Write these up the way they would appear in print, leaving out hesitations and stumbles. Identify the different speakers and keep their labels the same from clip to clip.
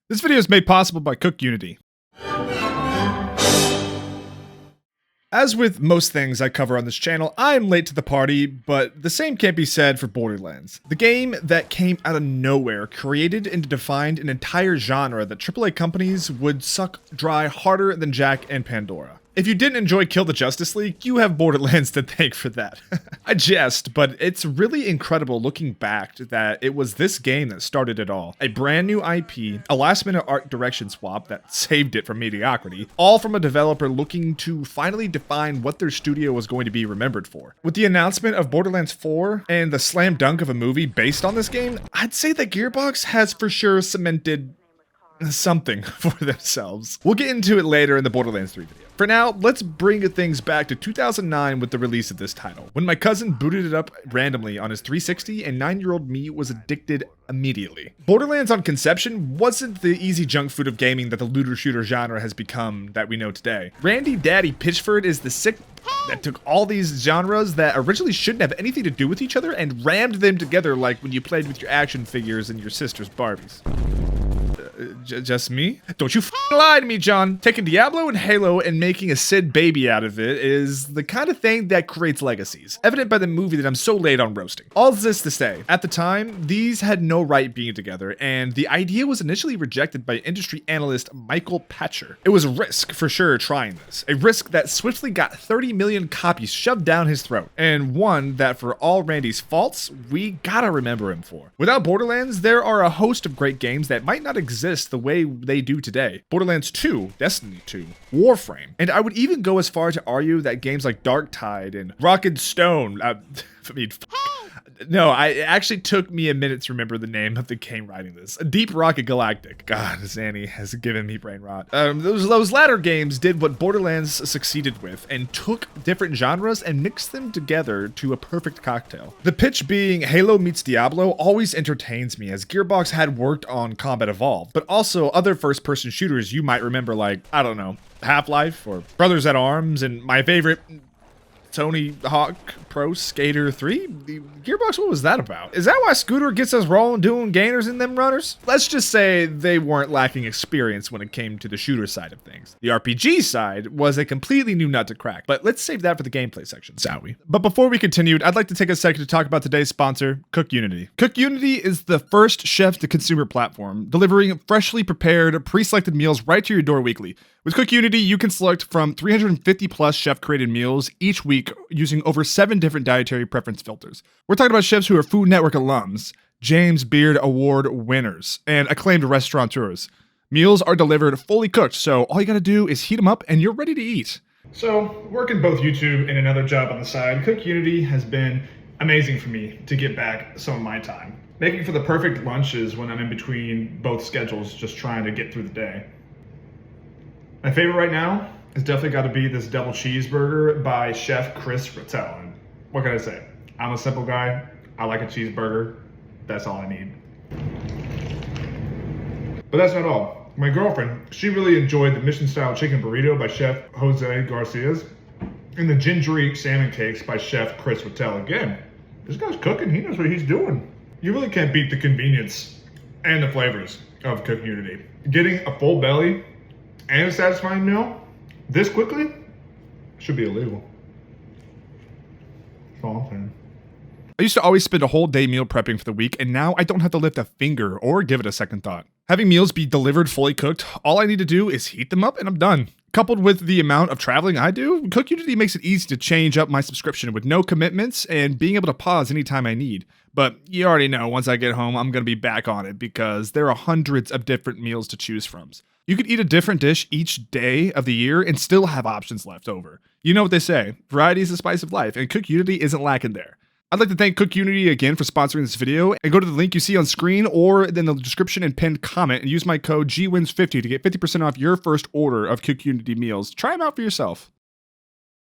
Speaker 1: This video is made possible by Cook Unity. As with most things I cover on this channel, I am late to the party, but the same can't be said for Borderlands. The game that came out of nowhere created and defined an entire genre that AAA companies would suck dry harder than Jack and Pandora. If you didn't enjoy Kill the Justice League, you have Borderlands to thank for that. I jest, but it's really incredible looking back that it was this game that started it all. A brand new IP, a last-minute art direction swap that saved it from mediocrity, all from a developer looking to finally define what their studio was going to be remembered for. With the announcement of Borderlands 4 and the slam dunk of a movie based on this game, I'd say that Gearbox has for sure cemented something for themselves. We'll get into it later in the Borderlands 3 video. For now, let's bring things back to 2009 with the release of this title, when my cousin booted it up randomly on his 360 and 9-year-old me was addicted immediately. Borderlands on conception wasn't the easy junk food of gaming that the looter shooter genre has become that we know today. Randy Daddy Pitchford is the sick that took all these genres that originally shouldn't have anything to do with each other and rammed them together like when you played with your action figures and your sister's Barbies. Just me? Don't you lie to me, John. Taking Diablo and Halo and making a Sid baby out of it is the kind of thing that creates legacies, evident by the movie that I'm so late on roasting. All this to say, at the time, these had no right being together, and the idea was initially rejected by industry analyst Michael Patcher. It was a risk for sure trying this, a risk that swiftly got 30 million copies shoved down his throat, and one that for all Randy's faults, we gotta remember him for. Without Borderlands, there are a host of great games that might not exist the way they do today. Borderlands 2, Destiny 2, Warframe, and I would even go as far to argue that games like Darktide and Rocket Stone, no, it actually took me a minute to remember the name of the game writing this. Deep Rocket Galactic. God, Zanny has given me brain rot. Those latter games did what Borderlands succeeded with and took different genres and mixed them together to a perfect cocktail. The pitch being Halo meets Diablo always entertains me, as Gearbox had worked on Combat Evolved, but also other first-person shooters you might remember, like, I don't know, Half-Life or Brothers at Arms, and my favorite, Tony Hawk Pro Skater 3? Gearbox, what was that about? Is that why Scooter gets us rolling doing gainers in them runners? Let's just say they weren't lacking experience when it came to the shooter side of things. The RPG side was a completely new nut to crack, but let's save that for the gameplay section, shall we? But before we continue, I'd like to take a second to talk about today's sponsor, Cook Unity. Cook Unity is the first chef-to-consumer platform, delivering freshly prepared, pre-selected meals right to your door weekly. With Cook Unity, you can select from 350 plus chef-created meals each week using over 7 different dietary preference filters. We're talking about chefs who are Food Network alums, James Beard Award winners, and acclaimed restaurateurs. Meals are delivered fully cooked, so all you gotta do is heat them up and you're ready to eat. So, working both YouTube and another job on the side, Cook Unity has been amazing for me to get back some of my time. Making for the perfect lunches when I'm in between both schedules, just trying to get through the day. My favorite right now has definitely got to be this double cheeseburger by Chef Chris Rattel. And what can I say? I'm a simple guy. I like a cheeseburger. That's all I need. But that's not all. My girlfriend, she really enjoyed the Mission-style chicken burrito by Chef Jose Garcia's and the gingery salmon cakes by Chef Chris Rattel. Again, this guy's cooking. He knows what he's doing. You really can't beat the convenience and the flavors of Cook Unity. Getting a full belly and a satisfying meal this quickly should be illegal. That's all I'm saying. I used to always spend a whole day meal prepping for the week, and now I don't have to lift a finger or give it a second thought. Having meals be delivered fully cooked, all I need to do is heat them up and I'm done. Coupled with the amount of traveling I do, Cook Unity makes it easy to change up my subscription with no commitments and being able to pause anytime I need. But you already know, once I get home, I'm going to be back on it because there are hundreds of different meals to choose from. You could eat a different dish each day of the year and still have options left over. You know what they say, variety is the spice of life, and Cook Unity isn't lacking there. I'd like to thank Cook Unity again for sponsoring this video, and go to the link you see on screen or in the description and pinned comment and use my code GWINS50 to get 50% off your first order of Cook Unity meals. Try them out for yourself.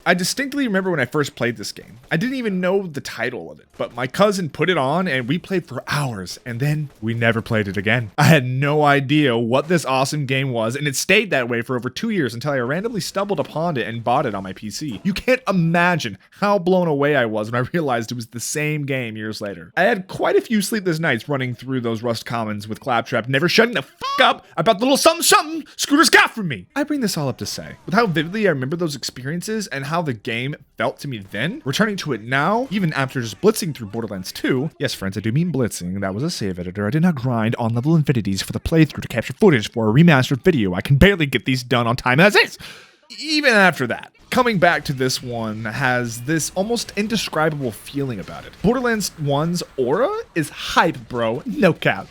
Speaker 1: I distinctly remember when I first played this game. I didn't even know the title of it, but my cousin put it on and we played for hours, and then we never played it again. I had no idea what this awesome game was, and it stayed that way for over 2 years until I randomly stumbled upon it and bought it on my PC. You can't imagine how blown away I was when I realized it was the same game years later. I had quite a few sleepless nights running through those Rust Commons with Claptrap never shutting the fuck up about the little something Scooter's got from me. I bring this all up to say, with how vividly I remember those experiences and how the game felt to me then, returning to it now, even after just blitzing through Borderlands 2. Yes, friends, I do mean blitzing. That was a save editor. I did not grind on level infinities for the playthrough to capture footage for a remastered video. I can barely get these done on time as is. Even after that, coming back to this one has this almost indescribable feeling about it. Borderlands 1's aura is hype, bro. No cap.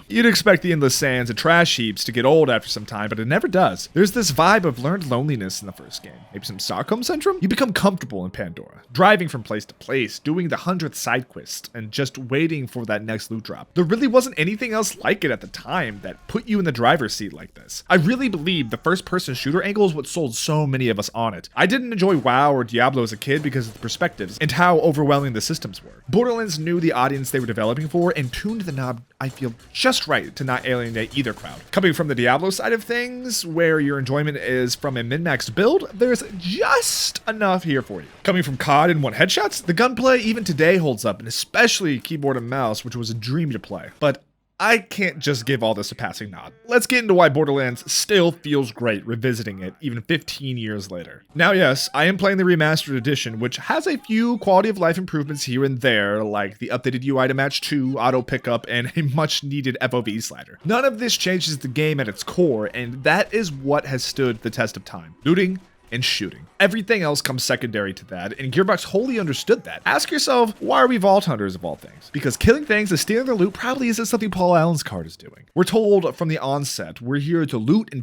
Speaker 1: You'd expect the endless sands and trash heaps to get old after some time, but it never does. There's this vibe of learned loneliness in the first game. Maybe some Stockholm Syndrome? You become comfortable in Pandora, driving from place to place, doing the 100th side quest, and just waiting for that next loot drop. There really wasn't anything else like it at the time that put you in the driver's seat like this. I really believe the first-person shooter angle is what sold so many of us on it. I didn't enjoy WoW or Diablo as a kid because of the perspectives and how overwhelming the systems were. Borderlands knew the audience they were developing for and tuned the knob, I feel, just right to not alienate either crowd. Coming from the Diablo side of things, where your enjoyment is from a min-maxed build, there's just enough here for you. Coming from COD and one headshots, the gunplay even today holds up, and especially keyboard and mouse, which was a dream to play. But I can't just give all this a passing nod. Let's get into why Borderlands still feels great revisiting it even 15 years later. Now yes, I am playing the Remastered edition, which has a few quality of life improvements here and there, like the updated UI to match 2, auto pickup, and a much needed FOV slider. None of this changes the game at its core, and that is what has stood the test of time. Looting and shooting. Everything else comes secondary to that, and Gearbox wholly understood that. Ask yourself, why are we vault hunters of all things? Because killing things and stealing their loot probably isn't something Paul Allen's card is doing. We're told from the onset, we're here to loot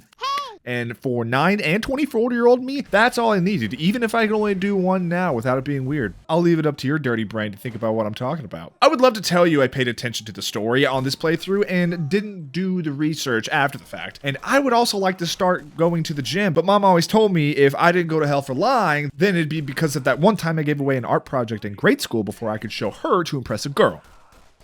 Speaker 1: and for 9 and 24-year-old me, that's all I needed, even if I can only do one now without it being weird. I'll leave it up to your dirty brain to think about what I'm talking about. I would love to tell you I paid attention to the story on this playthrough and didn't do the research after the fact. And I would also like to start going to the gym, but mom always told me if I didn't go to hell for lying, then it'd be because of that one time I gave away an art project in grade school before I could show her to impress a girl.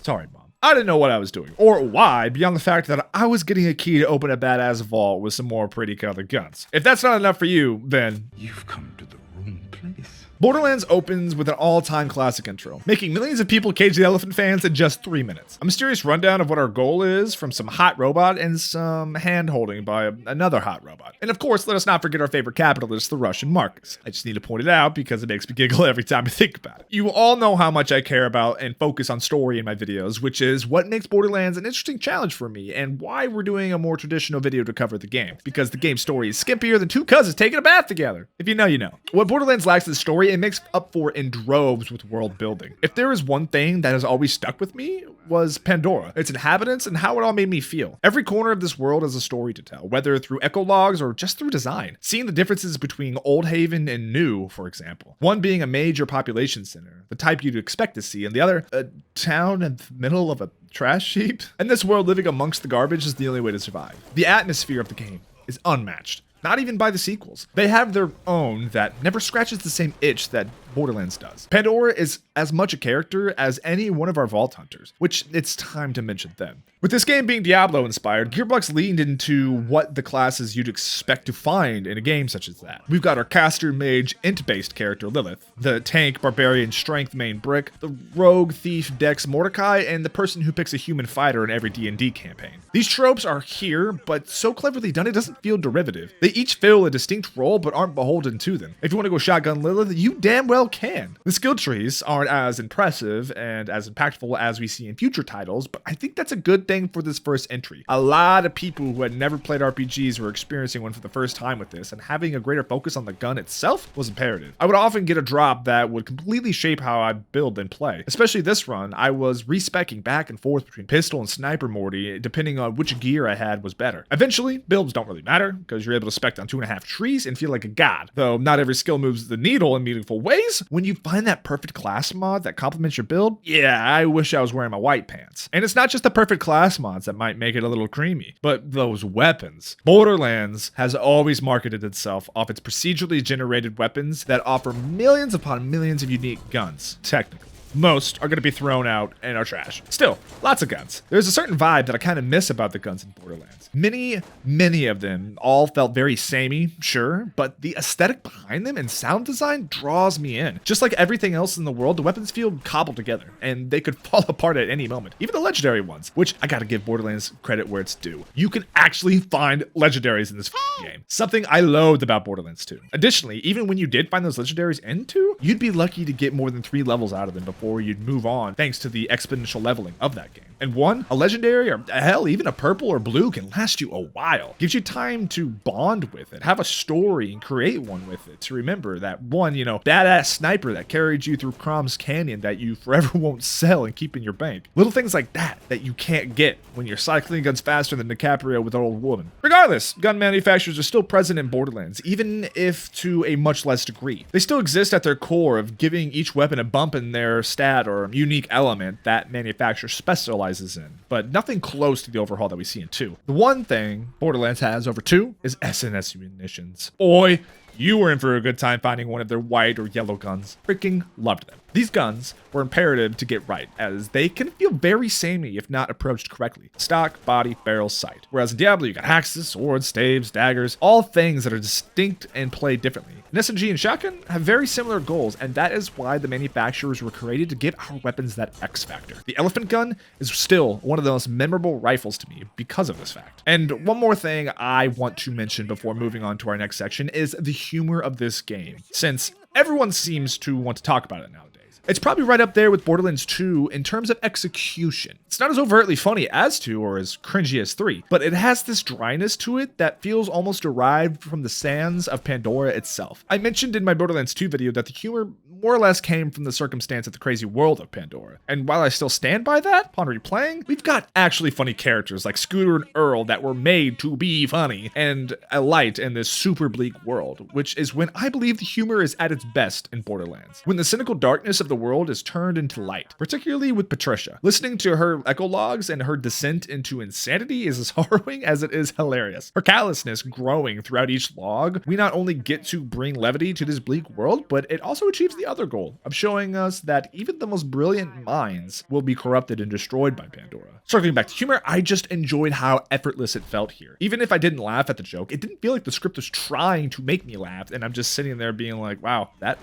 Speaker 1: Sorry, Mom. I didn't know what I was doing, or why, beyond the fact that I was getting a key to open a badass vault with some more pretty colored guns. If that's not enough for you, then
Speaker 2: you've come to the wrong place.
Speaker 1: Borderlands opens with an all-time classic intro, making millions of people Cage the Elephant fans in just 3 minutes. A mysterious rundown of what our goal is from some hot robot and some hand-holding by another hot robot. And of course, let us not forget our favorite capitalist, the Russian Marcus. I just need to point it out because it makes me giggle every time I think about it. You all know how much I care about and focus on story in my videos, which is what makes Borderlands an interesting challenge for me and why we're doing a more traditional video to cover the game. Because the game's story is skimpier than two cousins taking a bath together. If you know, you know. What Borderlands lacks is story, it makes up for in droves with world building. If there is one thing that has always stuck with me, was Pandora, its inhabitants, and how it all made me feel. Every corner of this world has a story to tell, whether through echo logs or just through design. Seeing the differences between Old Haven and New, for example. One being a major population center, the type you'd expect to see, and the other, a town in the middle of a trash heap. And this world living amongst the garbage is the only way to survive. The atmosphere of the game is unmatched. Not even by the sequels. They have their own that never scratches the same itch that Borderlands does. Pandora is as much a character as any one of our Vault Hunters, which it's time to mention then. With this game being Diablo inspired, Gearbox leaned into what the classes you'd expect to find in a game such as that. We've got our caster mage int-based character Lilith, the tank barbarian strength main Brick, the rogue thief dex Mordecai, and the person who picks a human fighter in every D&D campaign. These tropes are here, but so cleverly done it doesn't feel derivative. They each fill a distinct role but aren't beholden to them. If you want to go shotgun Lilith, you damn well can. The skill trees aren't as impressive and as impactful as we see in future titles, but I think that's a good thing for this first entry. A lot of people who had never played RPGs were experiencing one for the first time with this, and having a greater focus on the gun itself was imperative. I would often get a drop that would completely shape how I build and play. Especially this run, I was respecking back and forth between pistol and sniper Morty, depending on which gear I had was better. Eventually, builds don't really matter, because you're able to spec on 2.5 trees and feel like a god. Though not every skill moves the needle in meaningful ways, days when you find that perfect class mod that complements your build, yeah, I wish I was wearing my white pants. And it's not just the perfect class mods that might make it a little creamy, but those weapons. Borderlands has always marketed itself off its procedurally generated weapons that offer millions upon millions of unique guns, technically. Most are going to be thrown out and are trash. Still, lots of guns. There's a certain vibe that I kind of miss about the guns in Borderlands. Many of them all felt very samey, sure, but the aesthetic behind them and sound design draws me in. Just like everything else in the world, the weapons feel cobbled together, and they could fall apart at any moment. Even the legendary ones, which I gotta give Borderlands credit where it's due. You can actually find legendaries in this game. Something I loathed about Borderlands 2. Additionally, even when you did find those legendaries in 2, you'd be lucky to get more than 3 levels out of them before you'd move on, thanks to the exponential leveling of that game. And one, a legendary, or hell, even a purple or blue can last you a while. Gives you time to bond with it, have a story, and create one with it to remember that one, badass sniper that carried you through Crom's Canyon that you forever won't sell and keep in your bank. Little things like that you can't get when you're cycling guns faster than DiCaprio with an old woman. Regardless, gun manufacturers are still present in Borderlands, even if to a much less degree. They still exist at their core of giving each weapon a bump in their stat or unique element that manufacturer specializes in, but nothing close to the overhaul that we see in 2. The one thing Borderlands has over 2 is SNS munitions. Oi, you were in for a good time finding one of their white or yellow guns. Freaking loved them. These guns were imperative to get right, as they can feel very samey if not approached correctly. Stock, body, barrel, sight. Whereas in Diablo, you got axes, swords, staves, daggers, all things that are distinct and play differently. An SMG and shotgun have very similar goals, and that is why the manufacturers were created to give our weapons that X factor. The elephant gun is still one of the most memorable rifles to me because of this fact. And one more thing I want to mention before moving on to our next section is the humor of this game, since everyone seems to want to talk about it nowadays. It's probably right up there with Borderlands 2 in terms of execution. It's not as overtly funny as 2 or as cringy as 3, but it has this dryness to it that feels almost derived from the sands of Pandora itself. I mentioned in my Borderlands 2 video that the humor more or less came from the circumstance of the crazy world of Pandora. And while I still stand by that, upon replaying, we've got actually funny characters like Scooter and Earl that were made to be funny, and a light in this super bleak world, which is when I believe the humor is at its best in Borderlands. When the cynical darkness of the world is turned into light, particularly with Patricia. Listening to her echologues and her descent into insanity is as harrowing as it is hilarious. Her callousness growing throughout each log, we not only get to bring levity to this bleak world, but it also achieves the other goal of showing us that even the most brilliant minds will be corrupted and destroyed by Pandora. Circling back to humor, I just enjoyed how effortless it felt here. Even if I didn't laugh at the joke, it didn't feel like the script was trying to make me laugh, and I'm just sitting there being like, wow, that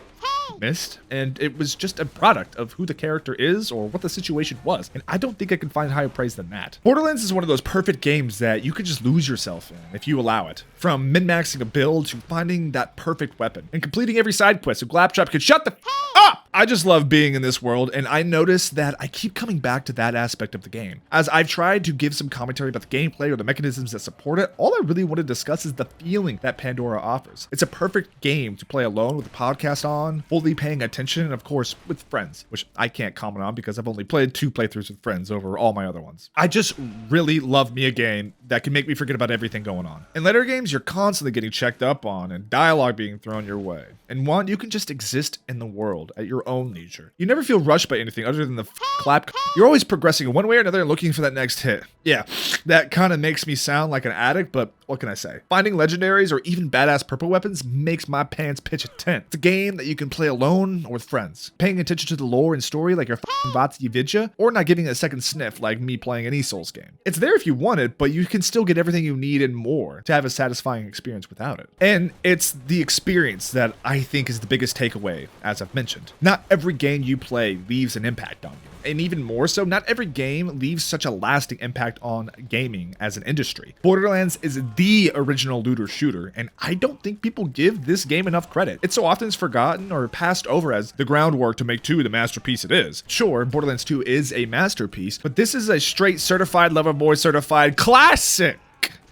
Speaker 1: missed. And it was just a product of who the character is or what the situation was, and I don't think I can find higher praise than that. Borderlands is one of those perfect games that you could just lose yourself in if you allow it. From min-maxing a build to finding that perfect weapon and completing every side quest so Glaptrap could shut the up! I just love being in this world, and I notice that I keep coming back to that aspect of the game. As I've tried to give some commentary about the gameplay or the mechanisms that support it, all I really want to discuss is the feeling that Pandora offers. It's a perfect game to play alone with a podcast on, fully paying attention, and of course with friends, which I can't comment on because I've only played 2 playthroughs with friends over all my other ones. I just really love me a game that can make me forget about everything going on. In later games, you're constantly getting checked up on and dialogue being thrown your way. In one, you can just exist in the world at your own leisure. You never feel rushed by anything other than the clap. You're always progressing in one way or another and looking for that next hit. Yeah, that kind of makes me sound like an addict, but what can I say? Finding legendaries or even badass purple weapons makes my pants pitch a tent. It's a game that you can play alone or with friends. Paying attention to the lore and story like your Vatsi Vidya, or not getting a second sniff like me playing any Souls game. It's there if you want it, but you can still get everything you need and more to have a satisfying experience without it. And it's the experience that I think is the biggest takeaway, as I've mentioned. Not every game you play leaves an impact on you. And even more so, not every game leaves such a lasting impact on gaming as an industry. Borderlands is the original looter shooter, and I don't think people give this game enough credit. It so often is forgotten or passed over as the groundwork to make 2 the masterpiece it is. Sure, Borderlands 2 is a masterpiece, but this is a straight certified lover boy certified classic.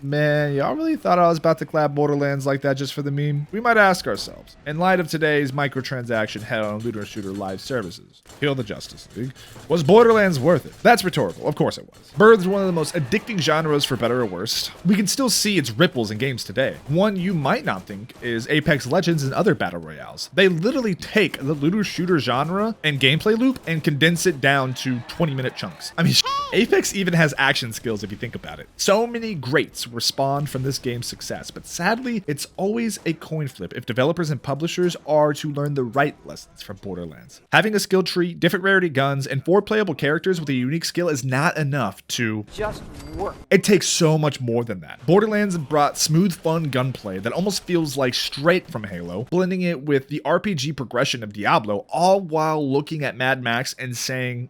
Speaker 1: Man, y'all really thought I was about to clap Borderlands like that just for the meme? We might ask ourselves, in light of today's microtransaction hell on looter shooter live services, kill the Justice League, was Borderlands worth it? That's rhetorical, of course it was. Birthed one of the most addicting genres for better or worse, we can still see its ripples in games today. One you might not think is Apex Legends and other battle royales. They literally take the looter shooter genre and gameplay loop and condense it down to 20-minute chunks. I mean, Apex even has action skills if you think about it. So many greats were spawned from this game's success, but sadly, it's always a coin flip if developers and publishers are to learn the right lessons from Borderlands. Having a skill tree, different rarity guns, and 4 playable characters with a unique skill is not enough to
Speaker 3: just work.
Speaker 1: It takes so much more than that. Borderlands brought smooth, fun gunplay that almost feels like straight from Halo, blending it with the RPG progression of Diablo, all while looking at Mad Max and saying,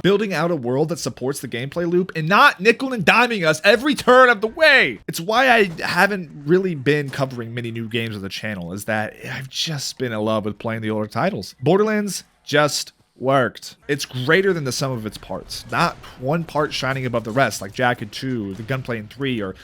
Speaker 1: building out a world that supports the gameplay loop and not nickel and diming us every turn of the way. It's why I haven't really been covering many new games on the channel, is that I've just been in love with playing the older titles. Borderlands just worked. It's greater than the sum of its parts. Not one part shining above the rest, like Jack in 2, the gunplay in 3, or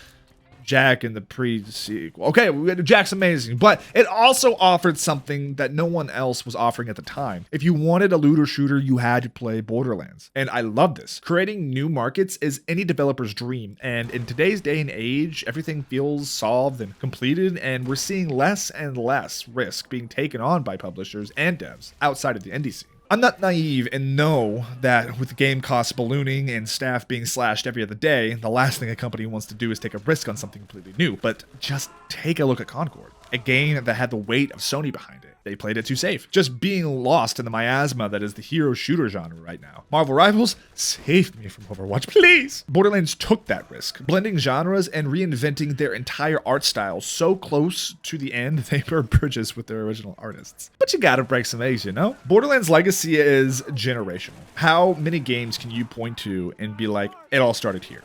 Speaker 1: Jack in the pre-sequel. Okay, Jack's amazing, but it also offered something that no one else was offering at the time. If you wanted a looter shooter, you had to play Borderlands. And I love this. Creating new markets is any developer's dream. And in today's day and age, everything feels solved and completed, and we're seeing less and less risk being taken on by publishers and devs outside of the indie scene. I'm not naive and know that with game costs ballooning and staff being slashed every other day, the last thing a company wants to do is take a risk on something completely new. But just take a look at Concord, a game that had the weight of Sony behind it. They played it too safe, just being lost in the miasma that is the hero shooter genre right now. Marvel Rivals, save me from Overwatch, please! Borderlands took that risk, blending genres and reinventing their entire art style so close to the end they burned bridges with their original artists. But you gotta break some eggs, you know? Borderlands' legacy is generational. How many games can you point to and be like, it all started here?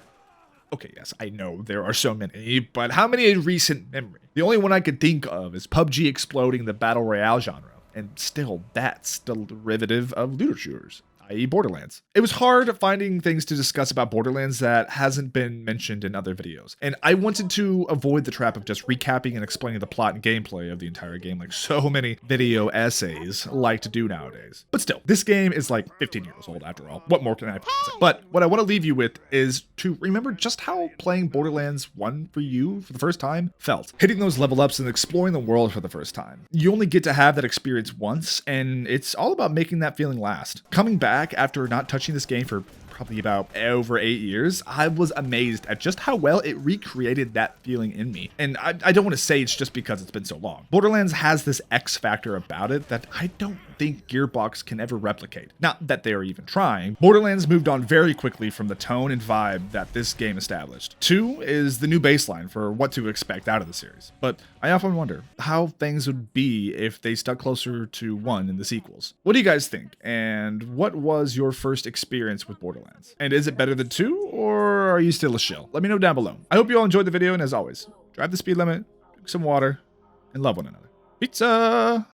Speaker 1: Okay, yes, I know there are so many, but how many in recent memory? The only one I could think of is PUBG exploding the battle royale genre, and still, that's the derivative of looter shooters, i.e. Borderlands. It was hard finding things to discuss about Borderlands that hasn't been mentioned in other videos, and I wanted to avoid the trap of just recapping and explaining the plot and gameplay of the entire game like so many video essays like to do nowadays. But still, this game is like 15 years old after all. What more can I say? But what I want to leave you with is to remember just how playing Borderlands 1 for you for the first time felt. Hitting those level ups and exploring the world for the first time. You only get to have that experience once, and it's all about making that feeling last. Coming back after not touching this game for probably about over 8 years, I was amazed at just how well it recreated that feeling in me. And I don't want to say it's just because it's been so long. Borderlands has this X factor about it that I don't think Gearbox can ever replicate. Not that they are even trying. Borderlands moved on very quickly from the tone and vibe that this game established. 2 is the new baseline for what to expect out of the series. But I often wonder how things would be if they stuck closer to 1 in the sequels. What do you guys think? And what was your first experience with Borderlands? And is it better than 2, or are you still a shill? Let me know down below. I hope you all enjoyed the video, and as always, drive the speed limit, drink some water, and love one another. Pizza!